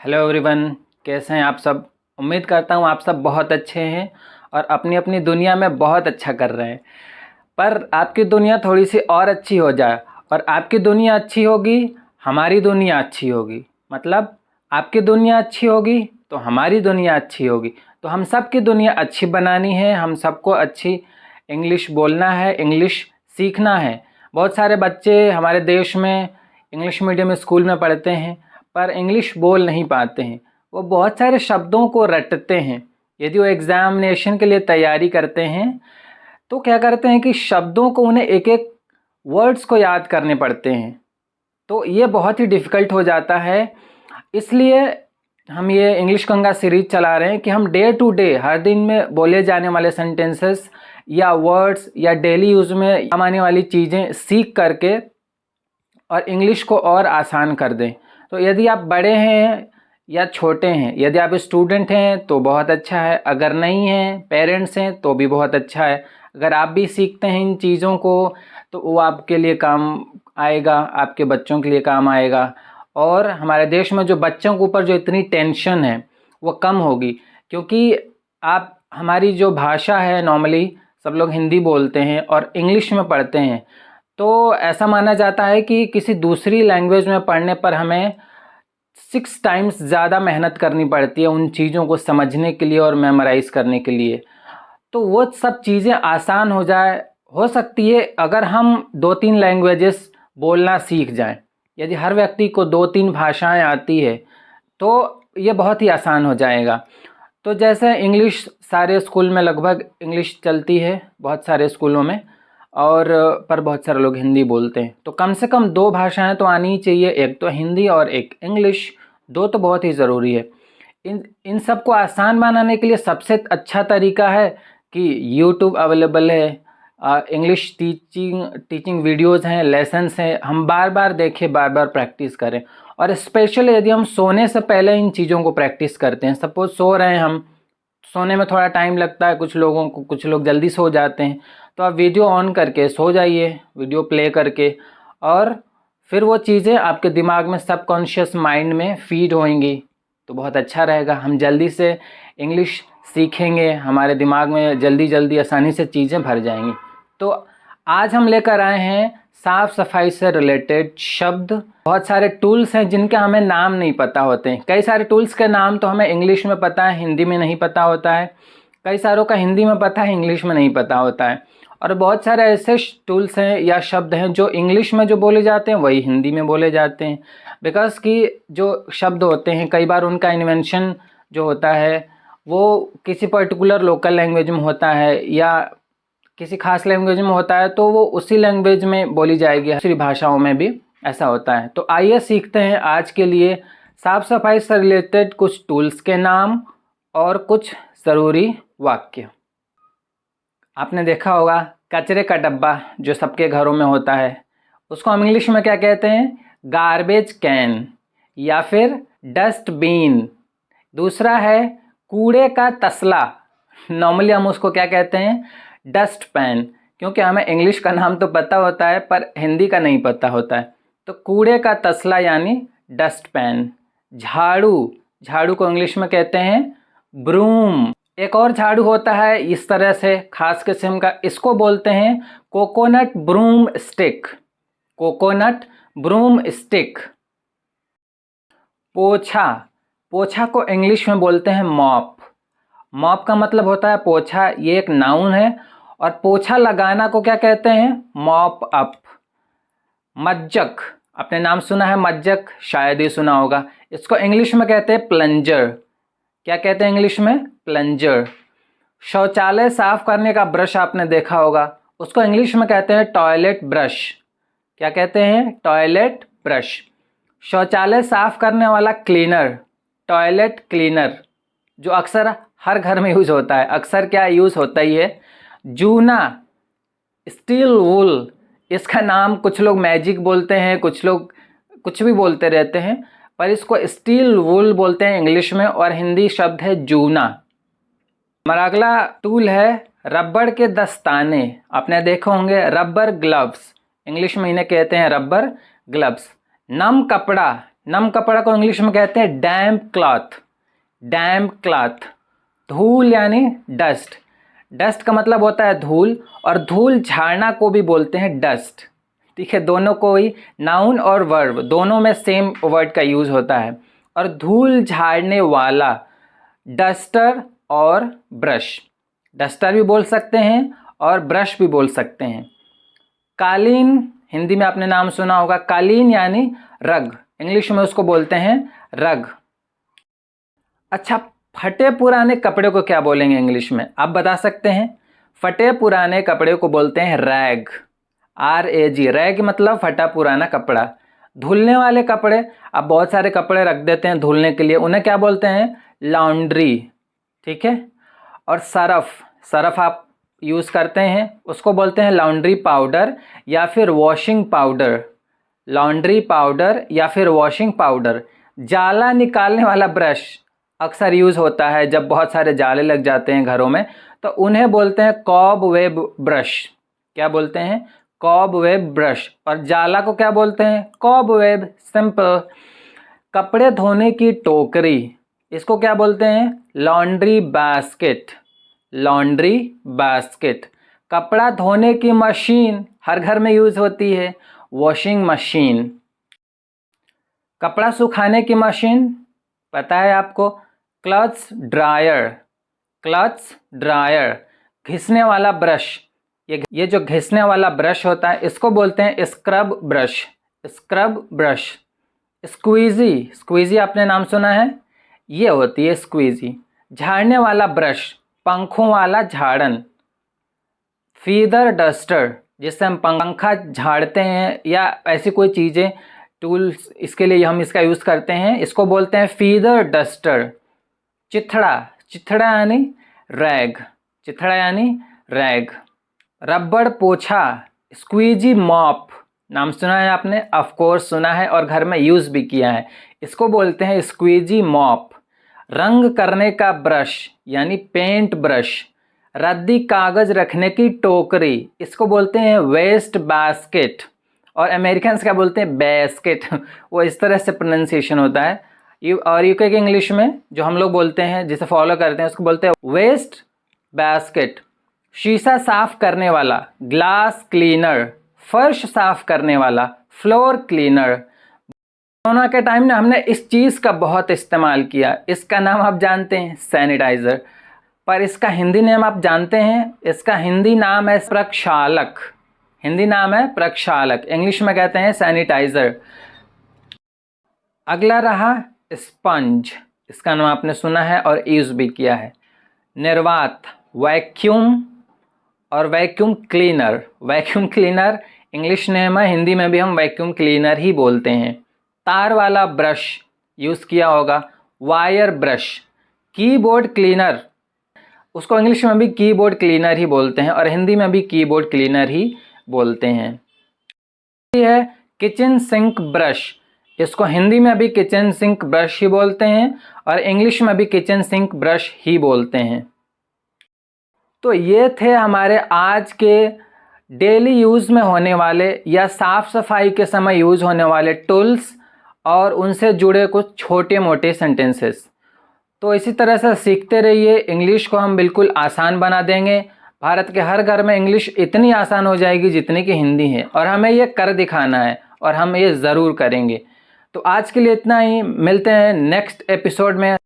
Hello everyone, कैसे हैं आप सब। उम्मीद करता हूँ आप सब बहुत अच्छे हैं और अपनी अपनी दुनिया में बहुत अच्छा कर रहे हैं। पर आपकी दुनिया थोड़ी सी और अच्छी हो जाए और आपकी दुनिया अच्छी होगी, हमारी दुनिया अच्छी होगी। मतलब आपकी दुनिया अच्छी होगी तो हमारी दुनिया अच्छी होगी। तो हम सब की दुनिया अच्छी बनानी है, हम सबको अच्छी इंग्लिश बोलना है, इंग्लिश सीखना है। बहुत सारे बच्चे हमारे देश में इंग्लिश मीडियम स्कूल में पढ़ते हैं पर इंग्लिश बोल नहीं पाते हैं। वो बहुत सारे शब्दों को रटते हैं। यदि वो एग्ज़ामिनेशन के लिए तैयारी करते हैं तो क्या करते हैं कि शब्दों को उन्हें एक एक वर्ड्स को याद करने पड़ते हैं। तो ये बहुत ही डिफ़िकल्ट हो जाता है। इसलिए हम ये इंग्लिश गंगा सीरीज चला रहे हैं कि हम डे टू डे हर दिन में बोले जाने वाले सेंटेंसेस या वर्ड्स या डेली यूज़ में काम आने वाली चीज़ें सीख करके और इंग्लिश को और आसान कर दें। तो यदि आप बड़े हैं या छोटे हैं, यदि आप स्टूडेंट हैं तो बहुत अच्छा है, अगर नहीं हैं, पेरेंट्स हैं तो भी बहुत अच्छा है। अगर आप भी सीखते हैं इन चीज़ों को तो वो आपके लिए काम आएगा, आपके बच्चों के लिए काम आएगा। और हमारे देश में जो बच्चों के ऊपर जो इतनी टेंशन है वो कम होगी, क्योंकि आप हमारी जो भाषा है, नॉर्मली सब लोग हिंदी बोलते हैं और इंग्लिश में पढ़ते हैं। तो ऐसा माना जाता है कि किसी दूसरी लैंग्वेज में पढ़ने पर हमें 6 टाइम्स ज़्यादा मेहनत करनी पड़ती है उन चीज़ों को समझने के लिए और मेमोराइज़ करने के लिए। तो वो सब चीज़ें आसान हो सकती है अगर हम 2-3 लैंग्वेजेस बोलना सीख जाएं। यदि हर व्यक्ति को 2-3 भाषाएं आती है तो ये बहुत ही आसान हो जाएगा। तो जैसे इंग्लिश सारे स्कूल में लगभग इंग्लिश चलती है बहुत सारे स्कूलों में, और पर बहुत सारे लोग हिंदी बोलते हैं। तो कम से कम 2 भाषाएं तो आनी ही चाहिए, एक तो हिंदी और एक इंग्लिश। 2 तो बहुत ही ज़रूरी है। इन सब को आसान बनाने के लिए सबसे अच्छा तरीका है कि यूट्यूब अवेलेबल है, इंग्लिश टीचिंग वीडियोज़ हैं, लेसन्स हैं। हम बार बार देखें, बार बार प्रैक्टिस करें। और स्पेशली यदि हम सोने से पहले इन चीज़ों को प्रैक्टिस करते हैं, सपोज सो रहे हैं हम, सोने में थोड़ा टाइम लगता है कुछ लोगों को, कुछ लोग जल्दी सो जाते हैं, तो आप वीडियो ऑन करके सो जाइए, वीडियो प्ले करके, और फिर वो चीज़ें आपके दिमाग में सबकॉन्शियस माइंड में फीड होंगी तो बहुत अच्छा रहेगा। हम जल्दी से इंग्लिश सीखेंगे, हमारे दिमाग में जल्दी जल्दी आसानी से चीज़ें भर जाएंगी। तो आज हम लेकर आए हैं साफ़ सफाई से रिलेटेड शब्द। बहुत सारे टूल्स हैं जिनके हमें नाम नहीं पता होते हैं। कई सारे टूल्स के नाम तो हमें इंग्लिश में पता है, हिंदी में नहीं पता होता है। कई सारों का हिंदी में पता है, इंग्लिश में नहीं पता होता है। और बहुत सारे ऐसे टूल्स हैं या शब्द हैं जो इंग्लिश में जो बोले जाते हैं वही हिंदी में बोले जाते हैं। बिकॉज कि जो शब्द होते हैं कई बार उनका इन्वेंशन जो होता है वो किसी पर्टिकुलर लोकल लैंग्वेज में होता है या किसी खास लैंग्वेज में होता है, तो वो उसी लैंग्वेज में बोली जाएगी। दूसरी भाषाओं में भी ऐसा होता है। तो आइए सीखते हैं आज के लिए साफ़ सफाई से रिलेटेड कुछ टूल्स के नाम और कुछ ज़रूरी वाक्य। आपने देखा होगा कचरे का डब्बा जो सबके घरों में होता है, उसको हम इंग्लिश में क्या कहते हैं? गार्बेज कैन या फिर डस्टबिन। दूसरा है कूड़े का तसला, नॉर्मली हम उसको क्या कहते हैं? Dust pan. क्योंकि हमें इंग्लिश का नाम तो पता होता है पर हिंदी का नहीं पता होता है। तो कूड़े का तसला यानी डस्ट पैन। झाड़ू, झाड़ू को इंग्लिश में कहते हैं ब्रूम। एक और झाड़ू होता है इस तरह से खास किस्म का, इसको बोलते हैं coconut broom stick. Coconut broom stick. पोछा, पोछा को इंग्लिश में बोलते हैं मॉप। मॉप का मतलब होता है पोछा, ये एक नाउन है। और पोछा लगाना को क्या कहते हैं? Mop up. मज्जक, आपने नाम सुना है मज्जक, शायद ही सुना होगा। इसको इंग्लिश में कहते हैं प्लंजर। क्या कहते हैं इंग्लिश में? प्लंजर। शौचालय साफ करने का ब्रश आपने देखा होगा, उसको इंग्लिश में कहते हैं टॉयलेट ब्रश। क्या कहते हैं? Toilet brush. शौचालय साफ करने वाला क्लीनर, टॉयलेट क्लीनर, जो अक्सर हर घर में यूज़ होता है। अक्सर क्या यूज़ होता ही है? जूना, स्टील वूल। इसका नाम कुछ लोग मैजिक बोलते हैं, कुछ लोग कुछ भी बोलते रहते हैं, पर इसको स्टील वूल बोलते हैं इंग्लिश में, और हिंदी शब्द है जूना। हमारा अगला टूल है रबड़ के दस्ताने। आपने देखे होंगे रबर ग्लव्स, इंग्लिश में इन्हें कहते हैं रबर ग्लव्स। नम कपड़ा, नम कपड़ा को इंग्लिश में कहते हैं डैम्प क्लॉथ। डैम्प क्लॉथ। धूल यानी डस्ट। डस्ट का मतलब होता है धूल, और धूल झाड़ना को भी बोलते हैं डस्ट। ठीक है, दोनों को ही नाउन और वर्ब दोनों में सेम वर्ड का यूज़ होता है। और धूल झाड़ने वाला डस्टर और ब्रश। डस्टर भी बोल सकते हैं और ब्रश भी बोल सकते हैं। कालीन, हिंदी में आपने नाम सुना होगा, कालीन यानी रग, इंग्लिश में उसको बोलते हैं रग। अच्छा, फटे पुराने कपड़े को क्या बोलेंगे इंग्लिश में, आप बता सकते हैं? फटे पुराने कपड़े को बोलते हैं रैग। RAG, रैग मतलब फटा पुराना कपड़ा। धुलने वाले कपड़े, आप बहुत सारे कपड़े रख देते हैं धुलने के लिए, उन्हें क्या बोलते हैं? लॉन्ड्री। ठीक है। और सरफ, सरफ आप यूज़ करते हैं, उसको बोलते हैं लॉन्ड्री पाउडर या फिर वॉशिंग पाउडर। लॉन्ड्री पाउडर या फिर वॉशिंग पाउडर। जाला निकालने वाला ब्रश अक्सर यूज़ होता है जब बहुत सारे जाले लग जाते हैं घरों में, तो उन्हें बोलते हैं कॉबवेब ब्रश। क्या बोलते हैं? Cobweb brush. और जाला को क्या बोलते हैं? कॉबवेब। सिंपल। कपड़े धोने की टोकरी, इसको क्या बोलते हैं? Laundry basket. Laundry basket. कपड़ा धोने की मशीन हर घर में यूज़ होती है, वॉशिंग मशीन। कपड़ा सुखाने की मशीन पता है आपको? Clothes dryer. Clothes dryer. घिसने वाला ब्रश, ये जो घिसने वाला ब्रश होता है इसको बोलते हैं scrub brush. Scrub brush. Squeezy, squeezy आपने नाम सुना है? ये होती है स्क्वीजी। झाड़ने वाला ब्रश, पंखों वाला झाड़न। फीदर डस्टर, जिससे हम पंखा झाड़ते हैं या ऐसी कोई चीज़ें, टूल्स, इसके लिए हम इसका यूज़ करते हैं, इसको बोलते हैं फीदर डस्टर। चिथड़ा, चिथड़ा यानी रैग। चिथड़ा यानी रैग। रबड़ पोछा, स्क्वीजी मॉप, नाम सुना है आपने? ऑफ कोर्स सुना है और घर में यूज़ भी किया है। इसको बोलते हैं स्क्वीजी मॉप। रंग करने का ब्रश यानी पेंट ब्रश। रद्दी कागज़ रखने की टोकरी, इसको बोलते हैं वेस्ट बास्केट। और अमेरिकन्स क्या बोलते हैं? बैस्केट। वो इस तरह से प्रोनाउंसिएशन होता है। और यूके के इंग्लिश में जो हम लोग बोलते हैं, जिसे फॉलो करते हैं, उसको बोलते हैं वेस्ट बास्केट। शीशा साफ करने वाला ग्लास क्लीनर। फर्श साफ करने वाला फ्लोर क्लीनर। कोरोना के टाइम में हमने इस चीज़ का बहुत इस्तेमाल किया। इसका नाम आप जानते हैं? सैनिटाइज़र। पर इसका हिंदी नाम आप जानते हैं? इसका हिंदी नाम है प्रक्षालक। हिंदी नाम है प्रक्षालक, इंग्लिश में कहते हैं सैनिटाइज़र। अगला रहा स्पंज। इसका नाम आपने सुना है और यूज़ भी किया है। निर्वात, वैक्यूम और vacuum cleaner. Vacuum cleaner English name है, हिंदी में भी हम वैक्यूम क्लीनर ही बोलते हैं। तार वाला ब्रश यूज़ किया होगा, वायर ब्रश। कीबोर्ड क्लीनर, उसको इंग्लिश में भी कीबोर्ड क्लीनर ही बोलते हैं और हिंदी में भी कीबोर्ड क्लीनर ही बोलते हैं। ये है किचन सिंक ब्रश, इसको हिंदी में भी किचन सिंक ब्रश ही बोलते हैं और इंग्लिश में भी किचन सिंक ब्रश ही बोलते हैं। तो ये थे हमारे आज के डेली यूज़ में होने वाले या साफ़ सफाई के समय यूज़ होने वाले टूल्स और उनसे जुड़े कुछ छोटे मोटे सेंटेंसेस। तो इसी तरह से सीखते रहिए, इंग्लिश को हम बिल्कुल आसान बना देंगे। भारत के हर घर में इंग्लिश इतनी आसान हो जाएगी जितनी कि हिंदी है, और हमें ये कर दिखाना है और हम ये ज़रूर करेंगे। तो आज के लिए इतना ही, मिलते हैं नेक्स्ट एपिसोड में।